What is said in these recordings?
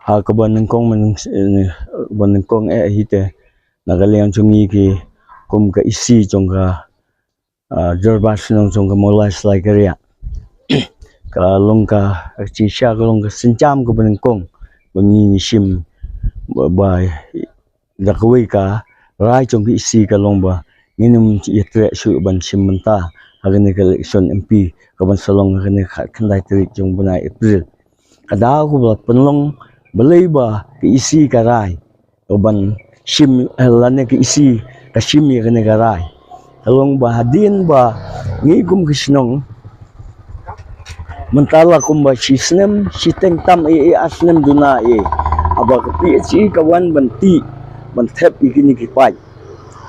ha ka ban kong ban kong hite nagalian chungi ki kum ka isi chongka Jorbas nong chongka molai slai karia ka longka chi sha ka longka sincham ka ban kong bangi ni sim ba da koi ka rai chongki isi ka longba nginum chi yetre su ban sim menta hagani ka election MP ka ban salong hagani khandai tri chong bana April kada ku bla penlong belai ba ki isi ka rai ban sim lane ki isi ka sim ye ka rai halong ba hadin ba ngi kum kisnong mentala kum ba sisnem siteng tam asnem duna aba ka PHE ka wan banti ban thep ikini ki pai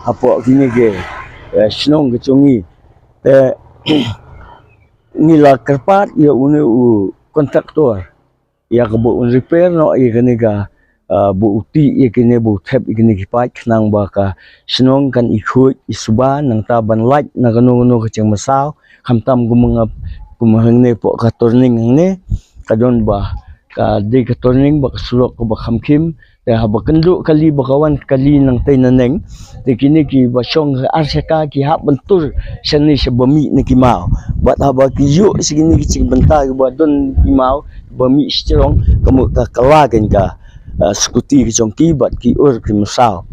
apo kini ke snong ke chongi nila kerpat ya unu kontraktor ya ka bu repair no ikini ka bu uti ikini bu thep ikini ki pai nang ba ka snong kan ikhui isuba nang ta ban light na kanu ka cheng masao khamtam gumanga kumhangne po ka turning ne kadon ba ka de ka turning ba sulok ba khamkhim te ha ba kandu kali ba kawan kali nang tay naneng te kini ki ba song arsaka ki ha bantur sani se bami ni ki mau ba ha ba ki yu sigini ki ching banta ba don ki mau bami strong kamu ka kalagen ka skuti ki chong ki bat ki ur ki masao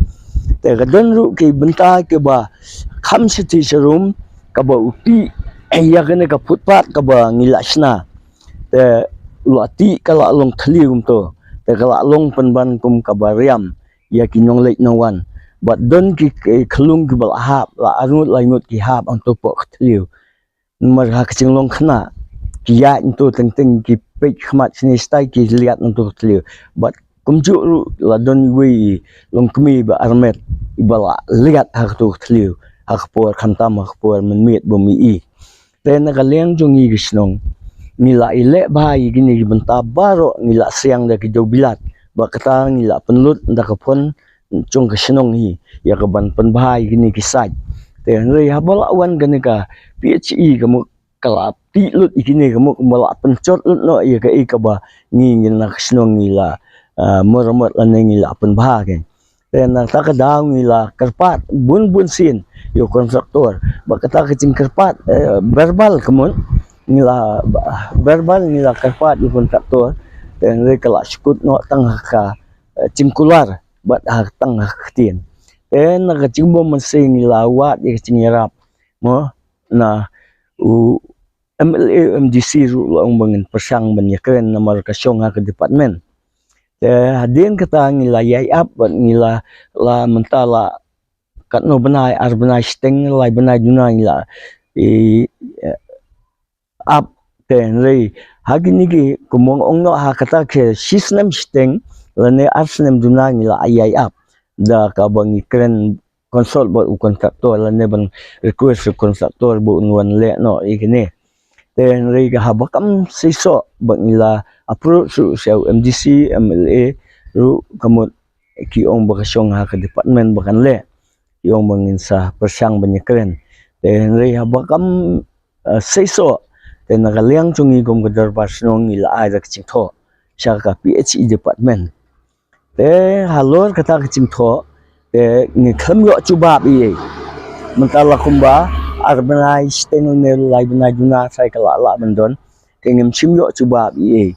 te kadon ru ki banta ke ba kham siti serum ka ba uti ya kene ka footpath ka ba ngilasna te luati kala long thlium to te kala long panban kum ka bariam ya kinong leit no wan but don ki khlung ki bal hap la anut la ngut ki hap ang to po thliu mar ha kaching long khna ki ya into teng teng ki pe khmat sini stai ki liat ang to thliu but kumju ru la don wi long kmi ba armet ibala liat ha to thliu ha por khamtam ha por men miet bo mi I te na kaleng jongi gisnong nila ile bahai gini benta baro nila siang da ki bilat ba kata nila penlut da kapon chung kesenong hi ya kaban pen bahai gini ki sai te rei habala wan gani ka PHE kamu kalap ti lut ikini kamu bala pencot lut no ya ka ba ngi na kesenong nila moromot lan nila pen bahai te na ta ka daw nila kerpat bun sin yo kontraktor ba kata kecing kerpat verbal kamu nila verbal nila kerpat di kontraktor dan mereka lah skut no tengah ka cingkular bat hak tengah ketien dan nak cingbo mensing nila wat di cingyarap mo na MLA MDC ru long bangin persang banyakan nomor kasyong ke departemen hadin kata nila yayap bat nila la mentala kat no benai ar benai steng lai benai duna nila up ten rei hagini ki kumong ong no ha kata ke sisnem steng lane arsnem duna ngila ayai up da ka bangi kren konsol bo kontraktor lane ban request kontraktor bo unwan le no ikini ten rei ka habakam siso bangila approach su MDC MLA ru kamut ki ong bakasyong ha ka department bakan le yung bangin sa persang banyakren ten rei habakam siso dan nakaliang chungi kum kadar pasnong ila ay kaching tho siya ka PHE department te halor kata kaching tho te ngi khamyo chubab I mentala kumba arbanai steno ne lai bana juna sai kala la bandon te ngim chimyo chubab I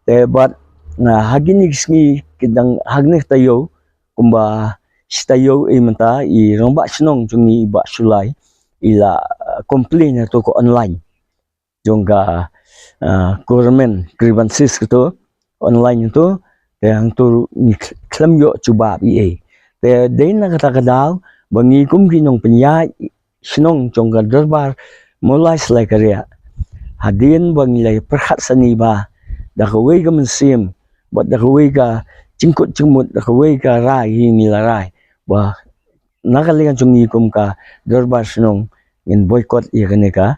te bat na hagini sngi kidang hagne tayo kumba stayo menta I romba snong chungi ba sulai ila complain to ko online jongga government grievances itu online itu yang tu klaim yo coba I te dei na kata kadaw bangi kum kinong penyai sinong jongga darbar mulai selai karya hadin bangi lai perhat sani ba da kawai ka mensim bat da kawai ka cingkut cingmut da kawai ka rai ni la rai ba nakalingan chungi kum ka darbar sinong in boycott ya kaneka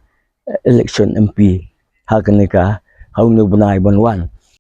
election MP hakaneka haunu benai banwan